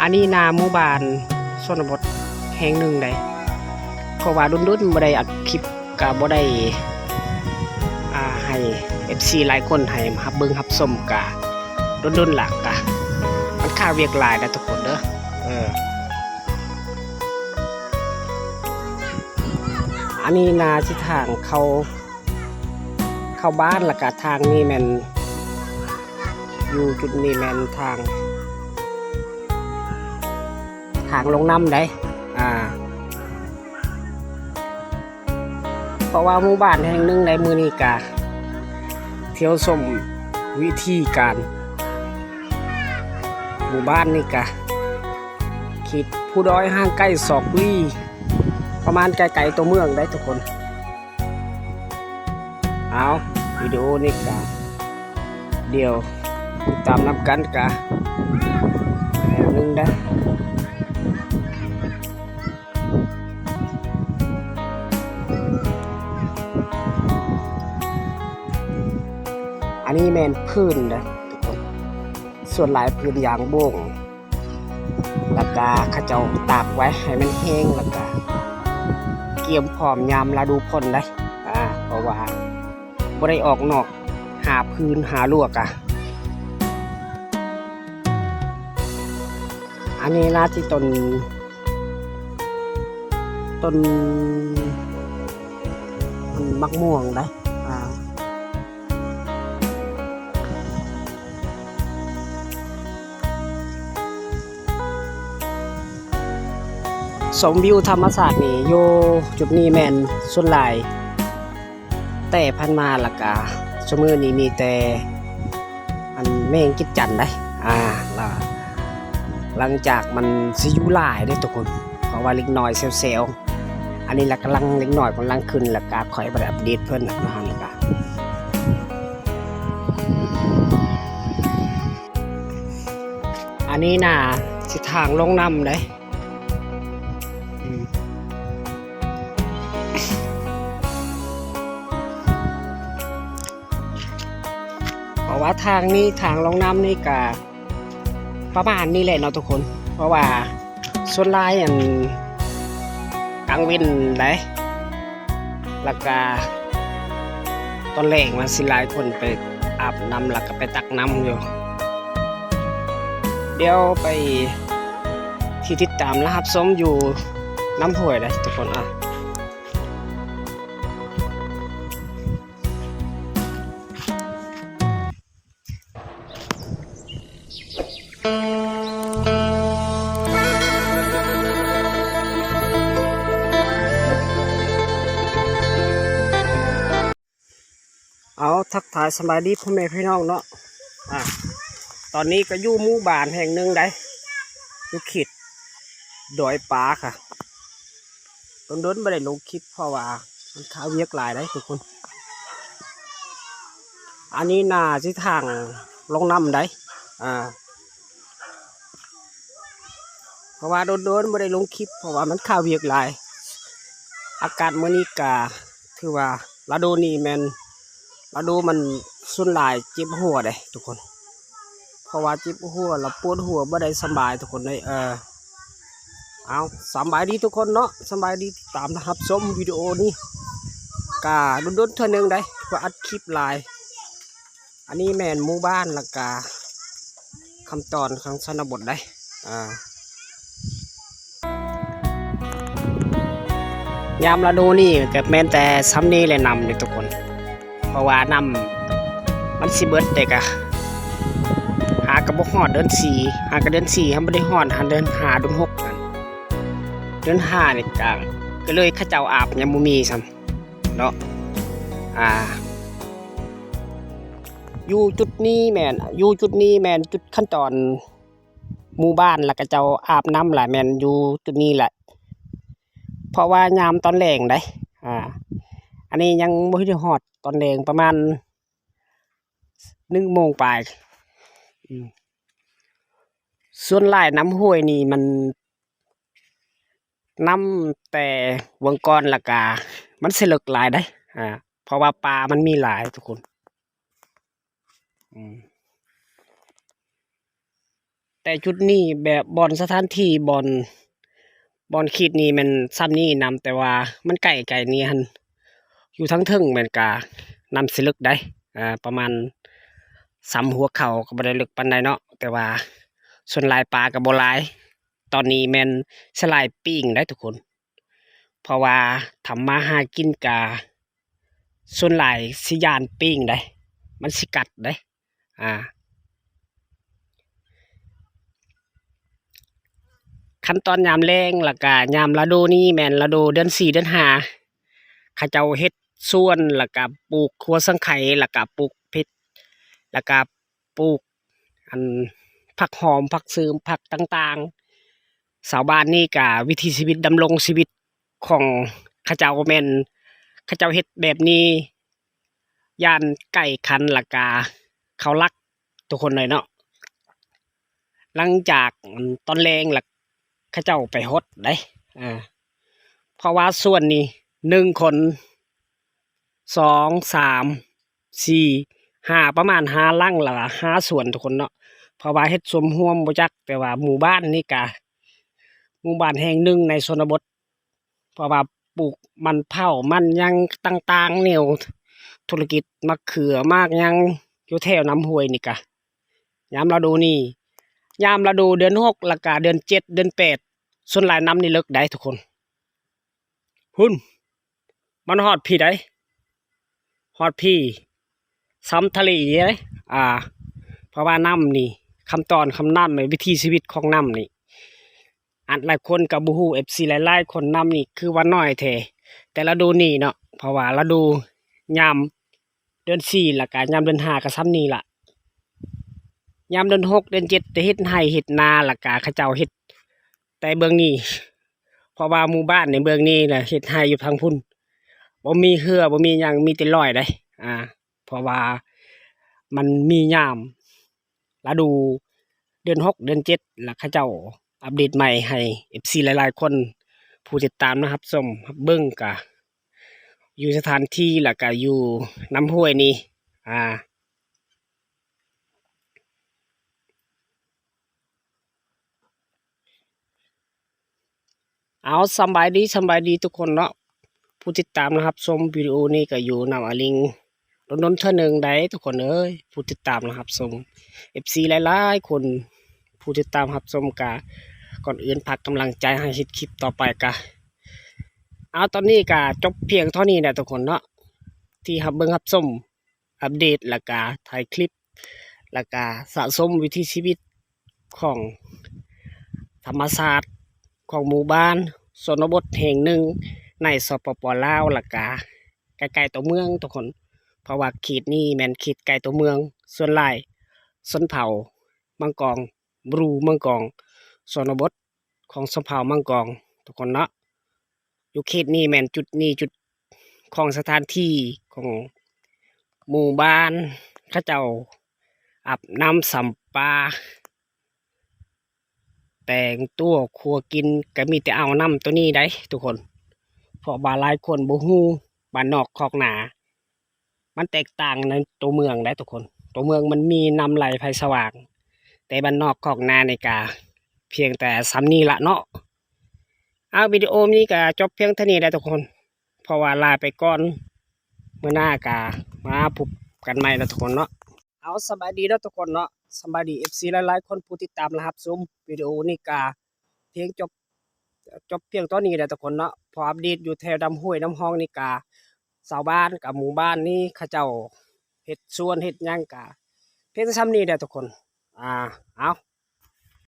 อันนี้นาหมู่บ้านชนบทแห่งหนึ่งได้เพราะว่าดุนบ่ได้อัดคลิปก็บ่ได้ให้ FC หลายคนให้รับเบิ่งรับชมก็ดุนหลักก็มันค่าเวียกหลายนะทุกคนเด้ออันนี้นาที่ทางเข้าบ้านแล้วก็ทางนี้แม่นอยู่จุดนี้แม่นทางลงน้ำได้เพราะว่าหมู่บ้านแห่งหนึ่งในมือนี้กะเที่ยวชมวิธีการหมู่บ้านนี่กะคิดผู้ด้อยห่างใกล้ศอกวี่ประมาณไกลๆตัวเมืองได้ทุกคนเอาวิดีโอนี่กะเดี๋ยวติดตามนำกันกะแห่งหนึ่งได้อันนี้แมนพื้นนะทุกคนส่วนหลายพื้นยางโบ่งแล้วก็เขาเจ้าตากไว้ให้มันแห้งแล้วก็เกี่ยมพร้อมยามฤดูฝนได้เพราะว่าบ่ได้ออกนอกหาพื้นหาลวกอันนี้นะที่ต้นมักม่วงได้สมวิวธรรมศาสตร์นี่โยจุดนี้แมนส่วนหลายแต่พันมาละกาชั่วมือนี้มีแต่อันแมงกิดจันได้หลังจากมันสิยุหลายได้ทุกคนเพราะว่าเล็กน้อยเซลอันนี้ละกำลังเล็กน้อยกำลังขึ้นละกาคอยอัปเดตเพิ่นนะละกาอันนี้น่ะสิทางลงน้ำได้เพราะว่าทางนี้ทางลงน้ำนี่กะประมาณนี้แหละเนาะทุกคนเพราะว่าส่วนลายอย่างกลางวินได้แล้วก็ตอนแรกมันสิหลายคนไปอาบน้ำแล้วก็ไปตักน้ำอยู่เดี๋ยวไปที่ติดตามและรับชมอยู่น้ำห้วยได้ทุกคนเอาทักทายสบายดีพ่อแม่พี่น้องเนาะตอนนี้ก็อยู่หมู่บ้านแห่งหนึ่งได้อยู่ขีดดอยปลาค่ะต้นไม่ได้ลงคลิปเพราะว่ามันข้าวเวียกหลายได้ทุกคนอันนี้นาที่ทางลงน้ำได้เพราะว่าโดนไม่ได้ลงคลิปเพราะว่ามันข้าวเวียกหลายอากาศเมื่อนี้กาถือว่าฤดูนี้แมนฤดูมันสุนหลายเจ็บหัวเลยทุกคนเพราะว่าเจ็บหัวเราปวดหัวไม่ได้สบายทุกคนเลยเอาสบายดีทุกคนเนาะสบายดีตามนะครับชมวิดีโอนี้กาดุนเท่านึงได้ว่าอัดคลิปลายอันนี้แมนหมู่บ้านละกาคำตอนของชนบทได้ยามฤดูนี่กับแมนแต่ซ้ำนี้เลยนำเลยทุกคนเพราะว่านำมันสิเบิดเด็กหากระบอกหอดเดิน4หากระเดิน4ทำไม่ได้หอดหันเดิน5เดิน6กันเดิน5เนี่ยก็เลยข้าเจ้าอาบยังบ่มีซ้ำเนาะอยู่จุดนี้แมนจุดขั้นตอนหมู่บ้านแล้วก็เจ้าอาบน้ำหลายแมนอยู่จุดนี้แหละเพราะว่ายามตอนแรงได้อันนี้ยังบ่ได้หอดตอนแรงประมาณ1 โมงปลายส่วนหลายน้ำห้วยนี่มันน้ำแต่วังกรละกามันเสลกหลายได้เพราะว่าปลามันมีหลายทุกคน แต่จุดนี้แบบบอนสถานที่บอนขีดนี้มันซ้ำนี้นำแต่ว่ามันใกล้นี่หันอยู่ทั้งเทิงแม่นกานำสิลึกได้ประมาณ3หัวเข่าก็บ่ได้ลึกปานใดเนาะแต่ว่าส่วนหลายปลาก็บ่หลายตอนนี้แม่นสลายปิ้งได้ทุกคนเพราะว่าทำมาหากินกะส่วนหลายสิย่านปิ้งได้มันสิกัดได้ขั้นตอนยามแล้งแล้วก็ยามฤดูนี้แม่นฤดูเดือน4เดือน5เขาเจ้าเฮ็ดสวนแล้วก็ปลูกครัวสังไข่แล้วก็ปลูกพริกแล้วก็ปลูกอันผักหอมผักซื้มผักต่างๆชาวบ้านนี่ก็วิถีชีวิตดำรงชีวิตของเขาเจ้าแม่นเขาเจ้าเฮ็ดแบบนี้ย่านไก่คันแล้วก็เขารักทุกคนเลยเนาะหลังจากตอนแรงแล้วเขาเจ้าไปฮดได้เพราะว่าส่วนนี้1คน2 3 4 5ประมาณ5ลังล่ะ5ส่วนทุกคนเนาะเพราะว่าเฮ็ดสวมร่วมบ่จักแต่ว่าหมู่บ้านนี่ก็หมู่บ้านแห่งหนึ่งในชนบทเพราะว่าปลูกมันเผามันหยังต่างๆแนวธุรกิจมะเขือมากหยังอยู่แถวน้ำห้วยนี่ก็ยามฤดูนี้ยามฤดูเดือน6แล้วก็เดือน7เดือน8ส่วนหลายน้ำนี่เลิกได้ทุกคนหุ่นมันฮอดพี่ได้ฮอดพี่ซ้ำทะเลเด้เพราะว่าน้ำนี่คำตอนคำน้ำในวิถีชีวิตของน้ำนี่อันหลายคนกับบูฮูFC หลายๆคนน้ำนี่คือว่าน้อยแท้แต่ฤดูนี้เนาะเพราะว่าฤดูยามเดือน4แล้วก็ยามเดือน5ก็ซ้ำนี่ล่ะยามเดือน6เดือน7จะเฮ็ดไร่เฮ็ดนาแล้วก็เขาเจ้าเฮ็ดแต่เบื้องนี้เพราะว่าหมู่บ้านในเบื้องนี้น่ะเฮ็ดไร่อยู่ทางพุ่นบ่มีเหือบ่มีหยังมีแต่ร้อยได้เพราะว่ามันมียามฤดูเดือน6เดือน7แล้วเขาเจ้าอัปเดตใหม่ให้ FC หลายๆคนผู้ติดตามนะครับชมรับเบิ่งก็อยู่สถานที่แล้วก็อยู่น้ำห้วยนี่เอาสำบายดีทุกคนเนาะผู้ติดตามนะครับชมวิดีโอนี้ก็อยู่นำอลิงดนเท่านึงได้ทุกคนเอ้ยผู้ติดตามนะครับชม FC หลายๆคนผู้ติดตามครับชมกะก่อนอื่นพักกำลังใจให้คลิปต่อไปกะเอาตอนนี้กะจบเพียงเท่านี้นะทุกคนเนาะที่รับเบิ่งรับชมอัปเดตแล้วก็ถ่ายคลิปแล้วก็สะสมวิถีชีวิตของธรรมศาสตร์ของหมู่บ้านชนบทแห่งหนึ่งในสปป.ลาวแล้วก็ใกล้ๆตัวเมืองทุกคนเพราะว่าเขตนี้แม่นเขตใกล้ตัวเมืองส่วนหลายชนเผ่ามังกรบรูมังกรชนบทของชนเผ่ามังกรทุกคนเนาะอยู่เขตนี้แม่นจุดนี้จุดของสถานที่ของหมู่บ้านเขาเจ้าอาบน้ำสัมปาแต่งตัวครัวกินก็มีแต่เอาน้ำตัวนี้ได้ทุกคนเพราะว่าหลายคนบ่ฮู้บ้านนอกคอกนามันแตกต่างในตัวเมืองได้ทุกคนตัวเมืองมันมีน้ำไหลไฟสว่างแต่บ้านนอกคอกนาในกาเพียงแต่ซ้ำนี้ละเนาะเอาวิดีโอนี้ก็จบเพียงเท่านี้ได้ทุกคนเพราะว่าลาไปก่อนเมื่อหน้ากามาพบกันใหม่นะทุกคนเนาะเอาสบายดีแล้วทุกคนเนาะสบายดี FC หลายๆคนผู้ติดตามนะครับซุมวิดีโอนี้กาเพียงจบเพียงตอนนี้แหละทุกคนเนาะพออัปเดตอยู่แถวดำห้วยน้ำห้องนี่กาชาวบ้านกับหมู่บ้านนี่เขาเจ้าเฮ็ดสวนเฮ็ดหยังกาเพียงซ้ำนี้แหละทุกคนเอา